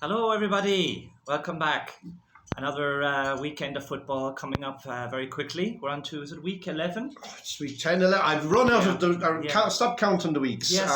Hello, everybody. Welcome back. Another weekend of football coming up very quickly. We're on to, is it week 11? It's week 10, 11. I've run out of the... Stop counting the weeks. Yes,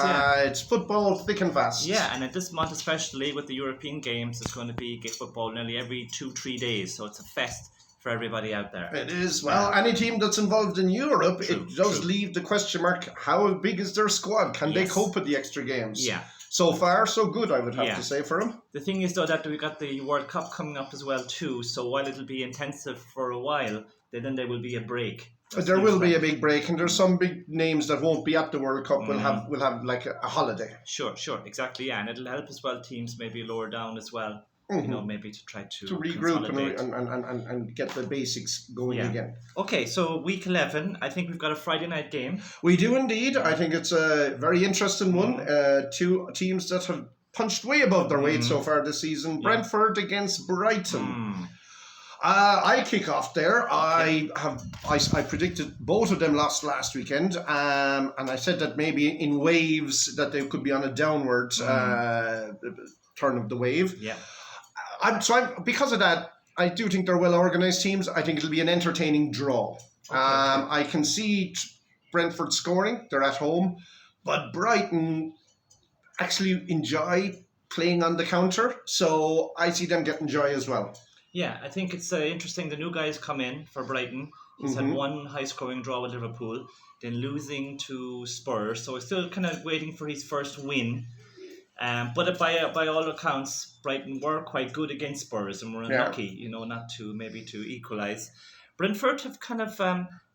It's football thick and fast. Yeah, and at this month especially with the European Games, it's going to be football nearly every 2-3 days. So it's a fest for everybody out there. It is. Well, any team that's involved in Europe, it does leave the question mark, how big is their squad? Can they cope with the extra games? Yeah. So far, so good, I would have to say, for them. The thing is, though, that we've got the World Cup coming up as well, too. So while it'll be intensive for a while, then there will be a break. There will be a big break, and there's some big names that won't be at the World Cup. Will have like a holiday. Sure, exactly, yeah, and it'll help as well. Teams maybe lower down as well. You know, maybe to try to regroup and get the basics going again. Okay, so week 11, I think we've got a Friday night game. We do indeed. I think it's a very interesting one. Two teams that have punched way above their weight so far this season. Brentford against Brighton. I kick off there. I predicted both of them lost last weekend, and I said that maybe in waves that they could be on a downward turn of the wave. Yeah. Because of that, I do think they're well-organised teams. I think it'll be an entertaining draw. I can see Brentford scoring. They're at home. But Brighton actually enjoy playing on the counter. So I see them getting joy as well. Yeah, I think it's interesting. The new guys come in for Brighton. He's had one high-scoring draw with Liverpool, then losing to Spurs. So he's still kind of waiting for his first win. But by all accounts, Brighton were quite good against Spurs and were unlucky, not to equalise. Brentford have kind of,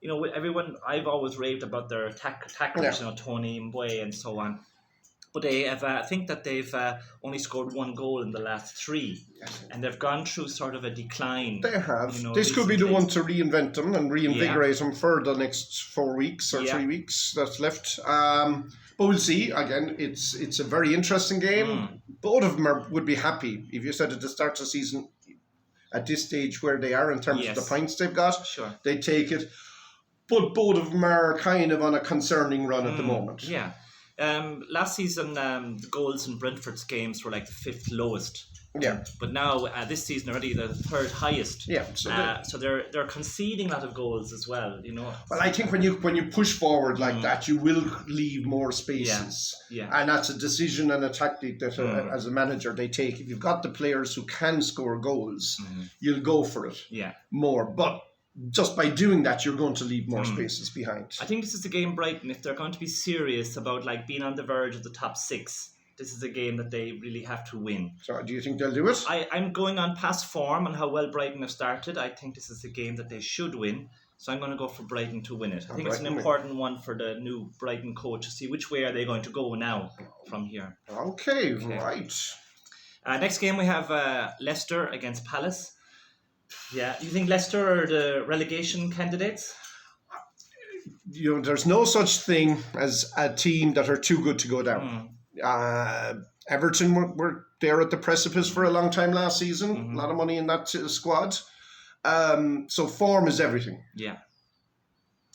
with everyone, I've always raved about their tacklers, Tony Mboy and so on. But they have, I think that they've only scored one goal in the last three. And they've gone through sort of a decline. They have. This could be the one to reinvent them and reinvigorate them for the next 4 weeks or 3 weeks that's left. But we'll see. Again, it's a very interesting game. Both of them would be happy. If you said at the start of the season, at this stage where they are in terms of the points they've got, they take it. But both of them are kind of on a concerning run at the moment. Yeah. Last season, the goals in Brentford's games were like the fifth lowest. Yeah. But now, this season already, they're the third highest. Yeah. So they're conceding a lot of goals as well, Well, I think when you push forward like that, you will leave more spaces. Yeah. And that's a decision and a tactic that, as a manager, they take. If you've got the players who can score goals, you'll go for it more. But just by doing that, you're going to leave more spaces behind. I think this is the game Brighton, if they're going to be serious about being on the verge of the top six, this is a game that they really have to win. So do you think they'll do it? I'm going on past form and how well Brighton have started. I think this is a game that they should win. So I'm going to go for Brighton to win it. I think it's an important one for the new Brighton coach to see which way are they going to go now from here. Okay. Right. Next game we have Leicester against Palace. Yeah, do you think Leicester are the relegation candidates? There's no such thing as a team that are too good to go down. Everton were there at the precipice for a long time last season. A lot of money in that squad. So form is everything. Yeah.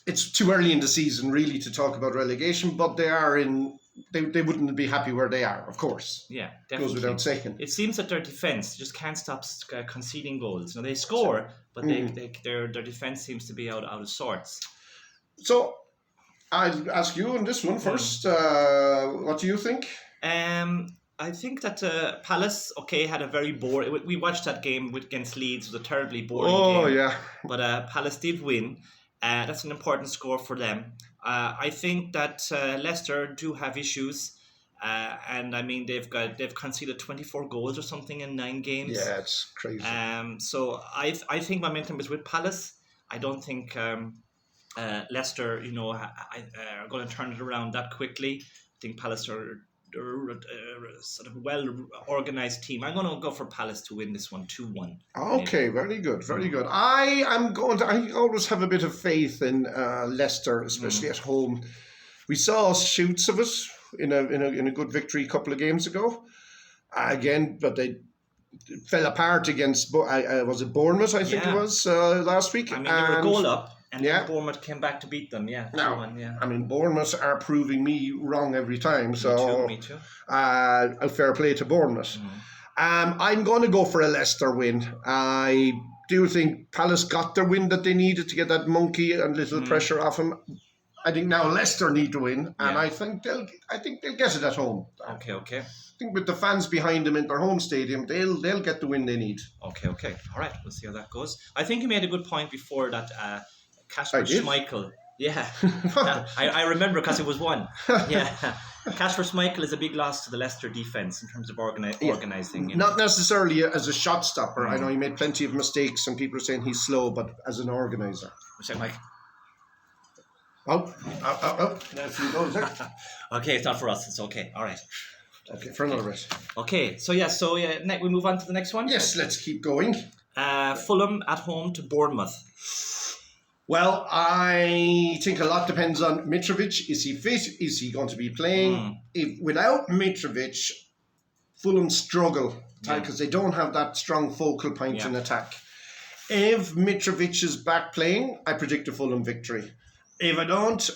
It's too early in the season really to talk about relegation, but they are they wouldn't be happy where they are, of course. Yeah, definitely. Goes without saying. It seems that their defence just can't stop conceding goals. They score, but their defence seems to be out of sorts. So I'll ask you on this one first. What do you think? I think that Palace, had a very boring... We watched that game against Leeds. It was a terribly boring game. Oh, yeah. But Palace did win. That's an important score for them. I think that Leicester do have issues. And I mean, they've conceded 24 goals or something in 9 games. Yeah, it's crazy. So I think momentum is with Palace. I don't think... Leicester, are going to turn it around that quickly. I think Palace are a sort of well-organised team. I'm going to go for Palace to win this one, 2-1. Okay, very good, very good. I always have a bit of faith in Leicester, especially at home. We saw shoots of it in a good victory a couple of games ago. Again, but they fell apart against, was it Bournemouth, I think it was, last week. I mean, they were a goal up. And Bournemouth came back to beat them, I mean, Bournemouth are proving me wrong every time. So, Me too. A fair play to Bournemouth. I'm going to go for a Leicester win. I do think Palace got their win that they needed to get that monkey and little pressure off him. I think now Leicester need to win, and I think they'll get it at home. Okay. I think with the fans behind them in their home stadium, they'll get the win they need. Okay. All right, we'll see how that goes. I think you made a good point before that Kasper Schmeichel. Yeah, I remember because it was one. Yeah, Kasper Schmeichel is a big loss to the Leicester defence in terms of organising. Not necessarily as a shot stopper. I know he made plenty of mistakes, and people are saying he's slow, but as an organiser. What's that, Mike? Oh. There he goes. Okay, it's not for us. It's okay. All right. Okay, for another bit. Okay, so we move on to the next one? Yes, let's keep going. Fulham at home to Bournemouth. Well, I think a lot depends on Mitrovic. Is he fit? Is he going to be playing? Without Mitrovic, Fulham struggle because they don't have that strong focal point in attack. If Mitrovic is back playing, I predict a Fulham victory. If I don't,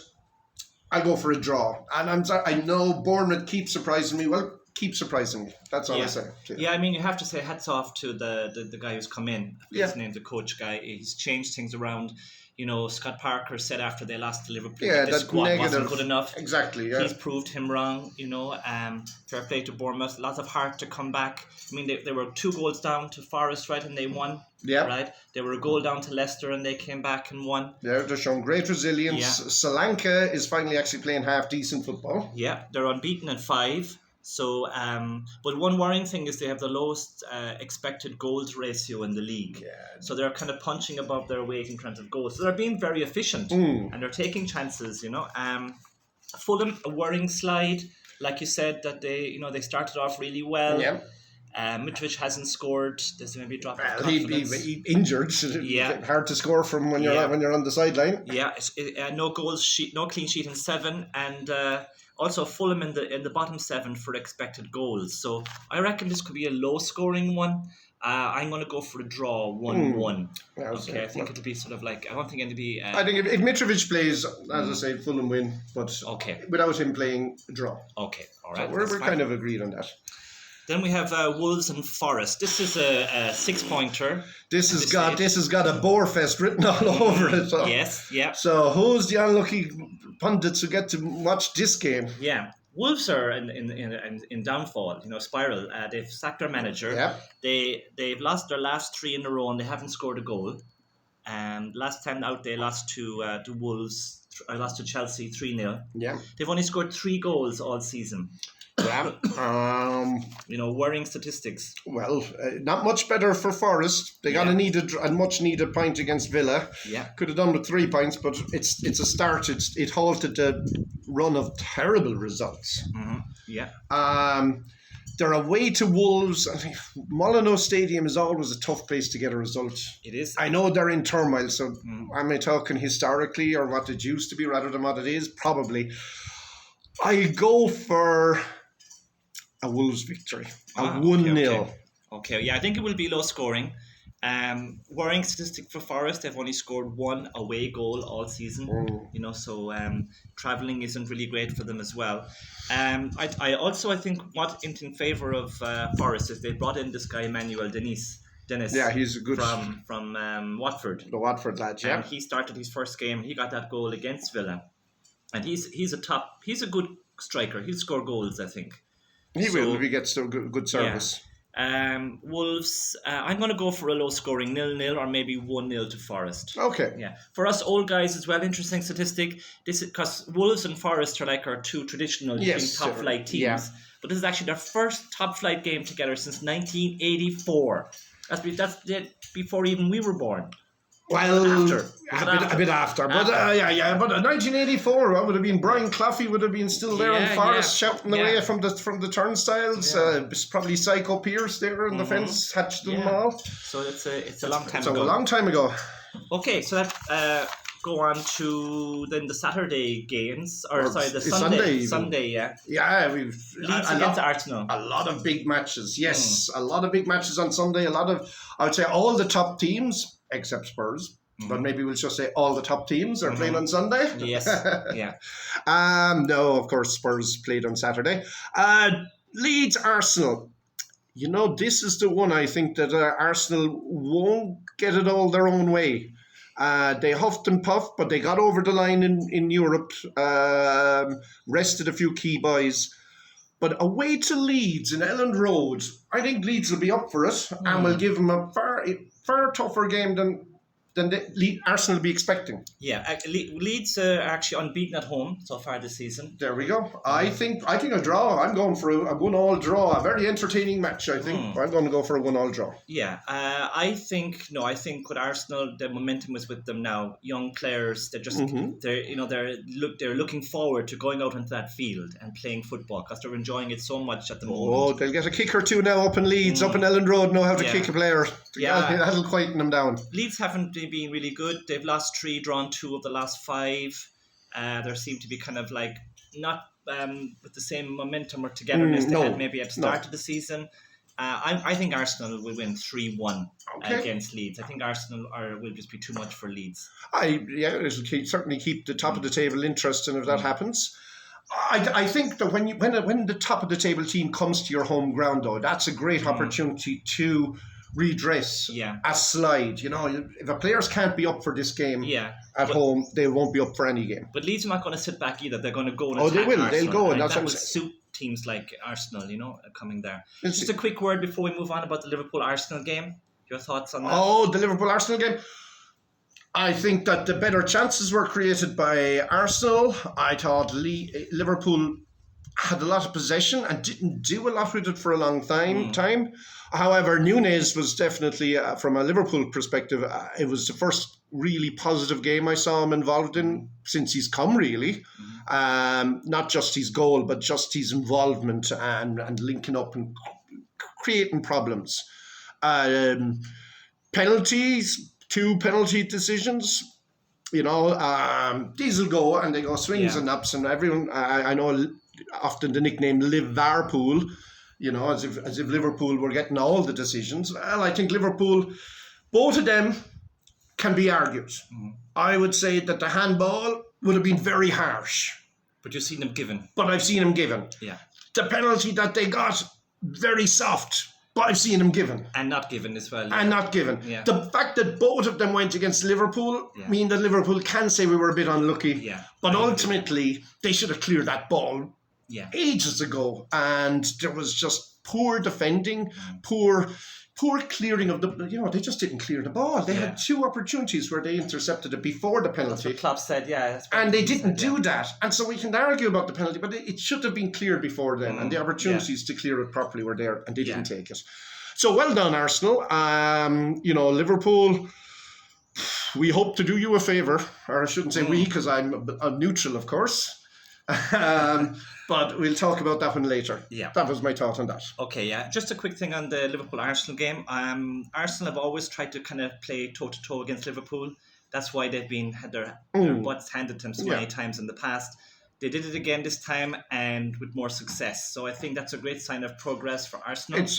I go for a draw. And I know Bournemouth keep surprising me. Well, keep surprising me. That's all I say. Yeah, I mean, you have to say hats off to the guy who's come in. His name, the coach guy. He's changed things around. You know, Scott Parker said after they lost to Liverpool that the squad wasn't good enough. Exactly, yeah. He's proved him wrong, you know. Fair play to Bournemouth. Lots of heart to come back. I mean, they were 2 goals down to Forest, right, and they won. Yeah. Right? They were a goal down to Leicester and they came back and won. Yeah, they're showing great resilience. Yeah. Solanke is finally actually playing half decent football. Yeah, they're unbeaten at 5. So, but one worrying thing is they have the lowest expected goals ratio in the league. Yeah. So they're kind of punching above their weight in terms of goals. So they're being very efficient and they're taking chances, you know. Fulham, a worrying slide. Like you said, that they started off really well. Yeah. Mitrovic hasn't scored. There's maybe a drop of confidence. He injured. Yeah. Hard to score from when you're on the sideline. Yeah. No goals sheet, no clean sheet in 7, and also Fulham in the bottom 7 for expected goals. So I reckon this could be a low scoring one. I'm going to go for a draw, 1-1. Okay, I think it'll be sort of like, I don't think it'll be... I think if Mitrovic plays, as I say, Fulham win, but without him playing, draw. Okay, all right. So we're kind of agreed on that. Then we have Wolves and Forest. This is a 6-pointer. This has got a Boarfest written all over it. So. Yes, yeah. So who's the unlucky pundits who get to watch this game? Yeah. Wolves are in downfall, spiral. They've sacked their manager. Yeah. They've lost their last 3 in a row and they haven't scored a goal. Last time out they lost to Wolves. Lost to Chelsea 3-0. Yeah. They've only scored 3 goals all season. Yeah. Worrying statistics. Well, not much better for Forest. They got a much needed point against Villa. Yeah. Could have done with 3 points, but it's a start. It halted the run of terrible results. Mm-hmm. Yeah. They're away to Wolves. Molineux Stadium is always a tough place to get a result. It is. I know they're in turmoil, so am I talking historically or what it used to be rather than what it is? Probably. I go for a Wolves victory. A 1-0. Okay, yeah, I think it will be low scoring. Worrying statistic for Forest, they've only scored 1 away goal all season. So travelling isn't really great for them as well. I think what in favour of Forest is they brought in this guy Emmanuel Dennis. Yeah, he's a good from Watford. The Watford lad, yeah. And he started his first game. He got that goal against Villa, and he's a good striker. He'll score goals, I think. He will if he gets a good service. Yeah. Wolves, I'm going to go for a low scoring 0-0 or maybe 1-0 to Forest. Okay. Yeah. For us old guys as well, interesting statistic. This is because Wolves and Forest are like our 2 traditional top flight teams. Yeah. But this is actually their first top flight game together since 1984. That's before even we were born. Well, a bit after. But but 1984, what would have been Brian Cloughy would have been still there in Forest shouting away from the turnstiles. Probably Psycho Pierce there on the fence, hatched them all. So it's a long time ago. So a long time ago. Okay, so that go on to then the Saturday games, the Sunday. Yeah, we've Leeds against Arsenal. A lot of big matches. Yes, a lot of big matches on Sunday. I would say all the top teams. Except Spurs, but maybe we'll just say all the top teams are playing on Sunday. Yes, yeah. No, of course Spurs played on Saturday. Leeds Arsenal. This is the one I think that Arsenal won't get it all their own way. They huffed and puffed, but they got over the line in Europe, rested a few key boys. But away to Leeds in Elland Road, I think Leeds will be up for it and will give them a far tougher game than Arsenal will be expecting. Yeah, Leeds are actually unbeaten at home so far this season. There we go. I think a draw. I'm going for a 1-1 draw. A very entertaining match, I think. I'm going to go for a 1-1 draw. Yeah, I think with Arsenal, the momentum is with them now. Young players, they're just they're looking forward to going out into that field and playing football because they're enjoying it so much at the moment. Oh, they'll get a kick or two now up in Leeds, up in Elland Road, know how to kick a player. Yeah, that'll quieten them down. Leeds haven't been really good. They've lost 3, drawn 2 of the last 5. There seem to be kind of like not with the same momentum or togetherness they had maybe at the start of the season. I think Arsenal will win 3-1 against Leeds. I think Arsenal will just be too much for Leeds. It'll certainly keep the top of the table interesting if that happens. I think that when the top of the table team comes to your home ground, though, that's a great opportunity to redress a slide. If the players can't be up for this game at home, they won't be up for any game. But Leeds are not going to sit back either. They're going to go and attack they will. Arsenal. They'll go. And that would suit teams like Arsenal, coming there. Just a quick word before we move on about the Liverpool-Arsenal game. Your thoughts on that? Oh, the Liverpool-Arsenal game. I think that the better chances were created by Arsenal. I thought Liverpool had a lot of possession and didn't do a lot with it for a long time. However, Núñez was definitely, from a Liverpool perspective, it was the first really positive game I saw him involved in since he's come, really. Not just his goal, but just his involvement and linking up and creating problems. Penalties, 2 penalty decisions. These will go and they go swings and ups, and everyone, I know often the nickname Liverpool, as if Liverpool were getting all the decisions. Well, I think Liverpool, both of them can be argued. I would say that the handball would have been very harsh. But you've seen them given. But I've seen them given. Yeah. The penalty that they got, very soft. But I've seen them given. And not given as well. And not given. Yeah. The fact that both of them went against Liverpool mean that Liverpool can say we were a bit unlucky. Yeah. But ultimately, they should have cleared that ball ages ago. And there was just poor defending, poor clearing of the... they just didn't clear the ball. They had 2 opportunities where they intercepted it before the penalty. That's what Klopp said, and they didn't do that. And so we can argue about the penalty, but it should have been cleared before then. And the opportunities to clear it properly were there, and they didn't take it. So well done, Arsenal. Liverpool, we hope to do you a favour. Or I shouldn't say we, because I'm neutral, of course. But we'll talk about that one later. Yeah. That was my thought on that. Okay, yeah. Just a quick thing on the Liverpool-Arsenal game. Arsenal have always tried to kind of play toe-to-toe against Liverpool. That's why they've had their butts handed to them so many times in the past. They did it again this time and with more success. So I think that's a great sign of progress for Arsenal. It's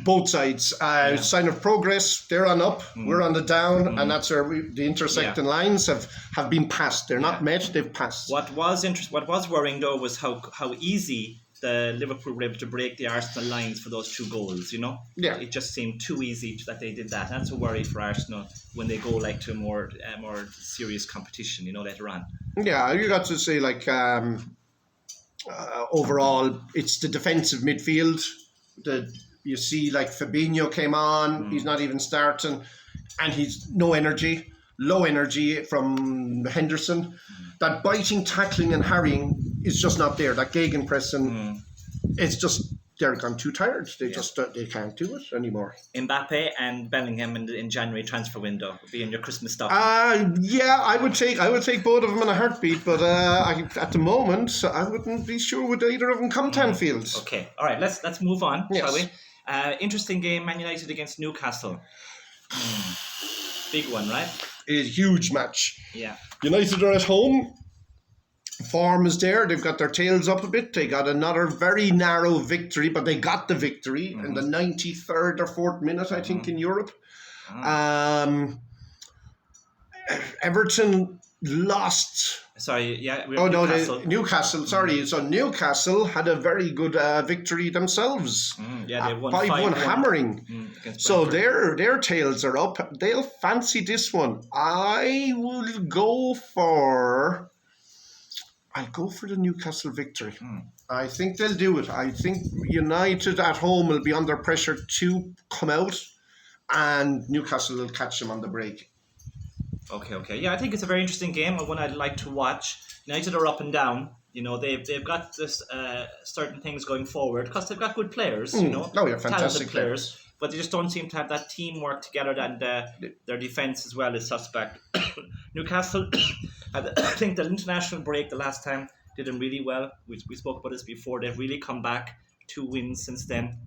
both sides. Sign of progress. They're on up. We're on the down, and that's where the intersecting lines have been passed. They're not met. They've passed. What was worrying though was how easy the Liverpool were able to break the Arsenal lines for those 2 goals. Yeah. It just seemed too easy that they did that. That's a worry for Arsenal when they go to a more serious competition. Later on. Yeah, you got to say overall, it's the defensive midfield that you see. Fabinho came on, he's not even starting, and he's low energy from Henderson. That biting, tackling, and harrying is just not there. That gegenpressing, it's just they're gone too tired. They just they can't do it anymore. Mbappe and Bellingham in January transfer window will be in your Christmas stocking. I would take both of them in a heartbeat, but at the moment I wouldn't be sure would either of them come to Anfield. Okay, all right, let's move on, shall we? Interesting game, Man United against Newcastle. Big one, right? It is a huge match. Yeah. United are at home. Form is there. They've got their tails up a bit. They got another very narrow victory, but they got the victory in the 93rd or 4th minute, I think, in Europe. Everton lost. Sorry, yeah. Newcastle. Sorry, so Newcastle had a very good victory themselves. Yeah, they won 5-1 hammering. So Brentford. their tails are up. They'll fancy this one. I'll go for the Newcastle victory. I think they'll do it. I think United at home will be under pressure to come out, and Newcastle will catch them on the break. Okay. Yeah, I think it's a very interesting game, and one I'd like to watch. United are up and down. They've got this certain things going forward because they've got good players. Fantastic talented players, but they just don't seem to have that teamwork together. And their defense as well is suspect. Newcastle, I think the international break the last time did them really well. We spoke about this before. They've really come back, 2 wins since then.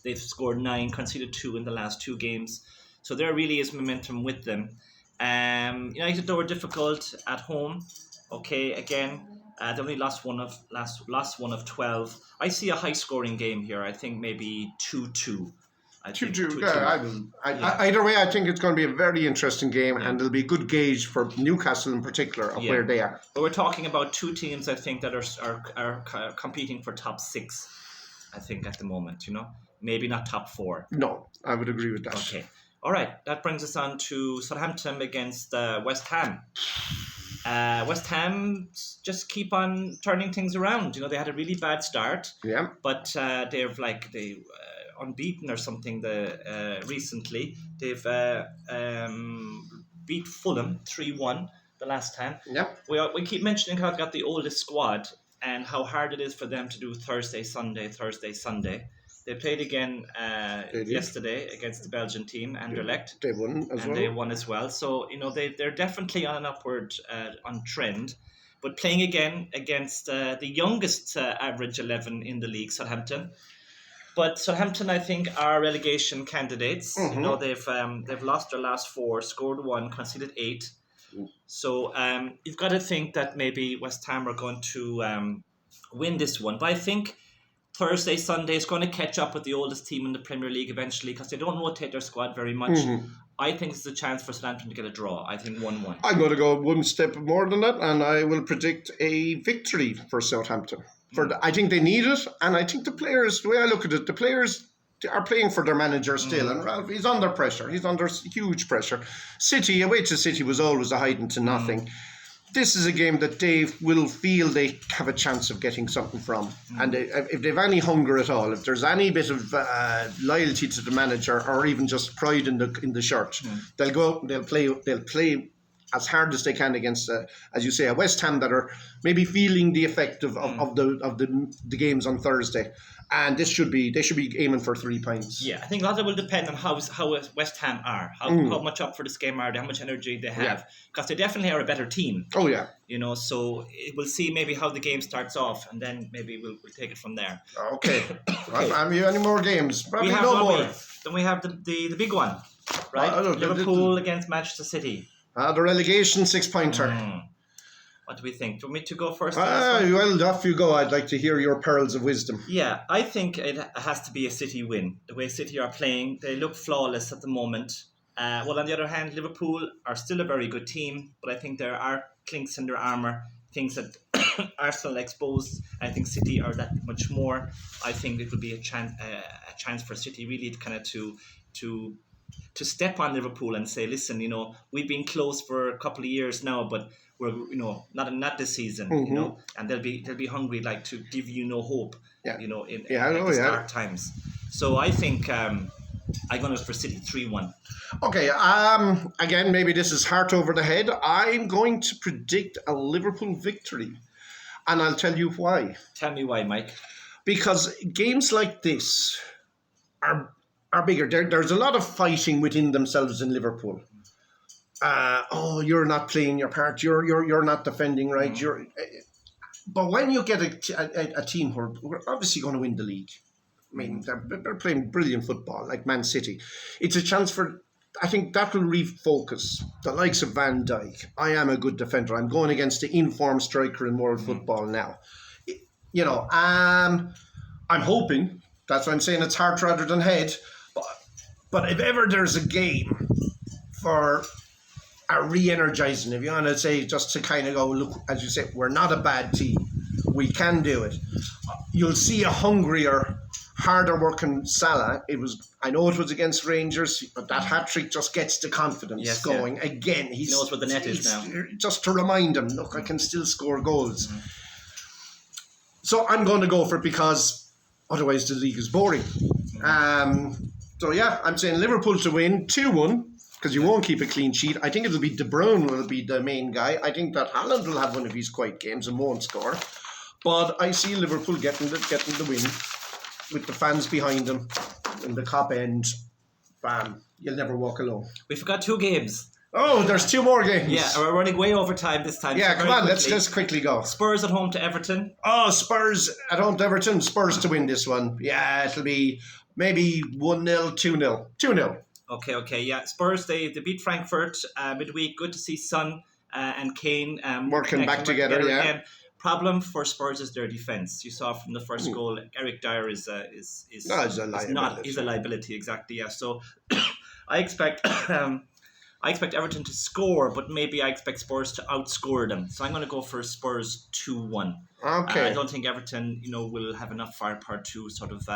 They've scored 9, conceded 2 in the last 2 games. So there really is momentum with them. United though were difficult at home. Okay, again, they only lost one of 12. I see a high scoring game here. I think maybe 2-2. 2-2. Yeah, either way, I think it's going to be a very interesting game, and it'll be a good gauge for Newcastle in particular of where they are. But we're talking about 2 teams, I think, that are competing for top 6. I think at the moment, maybe not top 4. No, I would agree with that. Okay. All right, that brings us on to Southampton against West Ham. West Ham just keep on turning things around. They had a really bad start. Yeah. But they unbeaten or something. Recently they've beat Fulham 3-1 the last time. Yeah. We keep mentioning how they've got the oldest squad and how hard it is for them to do Thursday, Sunday. They played again yesterday against the Belgian team, Anderlecht. They won as well. They won as well. So, they're definitely on an upward on trend. But playing again against the youngest average 11 in the league, Southampton. But Southampton, I think, are relegation candidates. They've lost their last 4, scored 1, conceded 8. So you've got to think that maybe West Ham are going to win this one. But I think Thursday, Sunday is going to catch up with the oldest team in the Premier League eventually because they don't rotate their squad very much. I think it's a chance for Southampton to get a draw. I think 1-1. I'm going to go one step more than that, and I will predict a victory for Southampton. I think they need it, and I think the players, the way I look at it, the players are playing for their manager still, and Ralph, he's under pressure. He's under huge pressure. Away to City was always a hiding to nothing. This is a game that they will feel they have a chance of getting something from. And if they've any hunger at all, if there's any bit of loyalty to the manager or even just pride in the shirt, they'll go, they'll play as hard as they can against, as you say, a West Ham that are maybe feeling the effect of the games on Thursday. And they should be aiming for 3 points. Yeah, I think a lot of it will depend on how West Ham are, how much up for this game are they, how much energy they have, because they definitely are a better team. Oh yeah. So we'll see maybe how the game starts off, and then maybe we'll take it from there. Okay. Have you any more games? Probably no more. Then we have the big one, right? Liverpool against Manchester City. The relegation 6-pointer. What do we think? Do you want me to go first? Well, off you go. I'd like to hear your pearls of wisdom. Yeah, I think it has to be a City win. The way City are playing, they look flawless at the moment. Well, on the other hand, Liverpool are still a very good team, but I think there are clinks in their armour, things that Arsenal exposed. I think City are that much more. I think it will be a chance for City really to kind of to step on Liverpool and say, listen, we've been close for a couple of years now, but we're not this season, and they'll be hungry to give hope, in dark times. So I think I'm going for City 3-1. Okay, again, maybe this is heart over the head. I'm going to predict a Liverpool victory, and I'll tell you why. Tell me why, Mike. Because games like this are bigger. There's a lot of fighting within themselves in Liverpool. You're not playing your part. You're not defending right. But when you get a team who are obviously going to win the league, I mean, they're playing brilliant football like Man City. It's a chance for. I think that will refocus the likes of Van Dijk. I am a good defender. I'm going against the informed striker in world football now. I'm hoping. That's why I'm saying it's heart rather than head. But if ever there's a game for are re-energizing. If you want to say, just to kind of go, look, as you say, we're not a bad team. We can do it. You'll see a hungrier, harder working Salah. I know it was against Rangers, but that hat-trick just gets the confidence going. Yeah. Again, he knows where the net is now. Just to remind him, look, I can still score goals. Mm-hmm. So I'm going to go for it because otherwise the league is boring. Mm-hmm. So yeah, I'm saying Liverpool to win 2-1 because you won't keep a clean sheet. I think it'll be De Bruyne will be the main guy. I think that Haaland will have one of his quiet games and won't score. But I see Liverpool getting the win with the fans behind them in the top end. Bam, you'll never walk alone. We forgot 2 games. Oh, there's 2 more games. Yeah, we're running way over time this time. Yeah, so come on, let's quickly go. Spurs at home to Everton. Oh, Spurs at home to Everton. Spurs to win this one. Yeah, it'll be maybe 1-0, 2-0. 2-0. Okay, yeah. Spurs, they beat Frankfurt midweek. Good to see Son and Kane working back together, yeah. Again. Problem for Spurs is their defense. You saw from the first goal, Eric Dyer is a liability, exactly. Yeah, so I expect Everton to score, but maybe I expect Spurs to outscore them. So I'm going to go for Spurs 2-1. Okay. I don't think Everton, will have enough firepower to sort of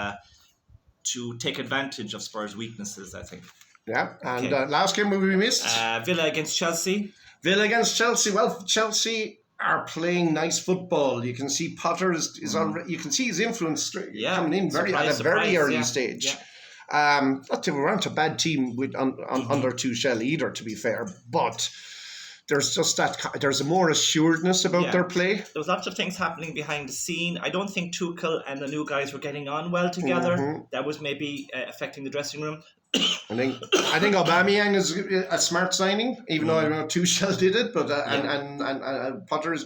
to take advantage of Spurs' weaknesses, I think. Yeah, and last game we missed? Villa against Chelsea. Well, Chelsea are playing nice football. You can see Potter is already. You can see his influence coming in at a very early stage. Yeah. They weren't a bad team under Tuchel either, to be fair. But there's just there's a more assuredness about their play. There was lots of things happening behind the scene. I don't think Tuchel and the new guys were getting on well together. Mm-hmm. That was maybe affecting the dressing room. I think Aubameyang is a smart signing, even though I don't know Tuchel did it, but and Potter is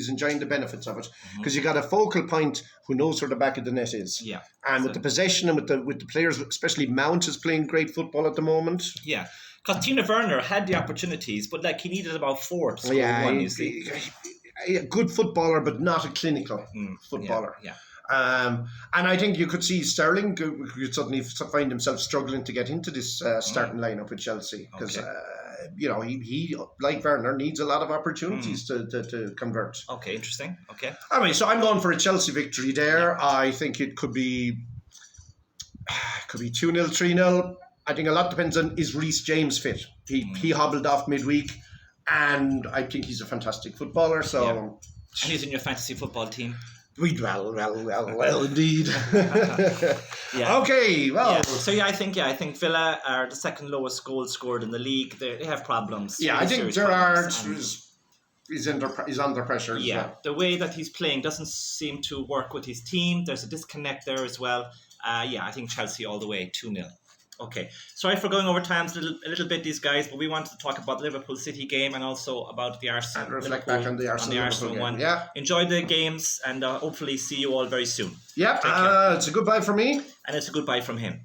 enjoying the benefits of it because you got a focal point who knows where the back of the net is. Yeah, and with the possession and with the players, especially Mount is playing great football at the moment. Yeah, because Timo Werner had the opportunities, but he needed about 4 to score 1. You see, a good footballer, but not a clinical footballer. Yeah. And I think you could see Sterling could suddenly find himself struggling to get into this starting lineup with Chelsea because he like Werner needs a lot of opportunities to convert. Okay, interesting. Okay. Anyway, so I'm going for a Chelsea victory there. Yeah. I think it could be 2-0, 3-0. I think a lot depends on is Reece James fit. He hobbled off midweek, and I think he's a fantastic footballer. So and he's in your fantasy football team. Well, indeed. Yeah. Okay, well. Yeah. So I think Villa are the second lowest goal scored in the league. They have problems. Yeah, I think Gerrard is under pressure. Yeah, well. The way that he's playing doesn't seem to work with his team. There's a disconnect there as well. I think Chelsea all the way 2-0. Okay, sorry for going over times a little bit, these guys, but we wanted to talk about the Liverpool City game and also about the Arsenal. And reflect back on the Arsenal one. Yeah. Enjoy the games and hopefully see you all very soon. Yep, it's a goodbye from me. And it's a goodbye from him.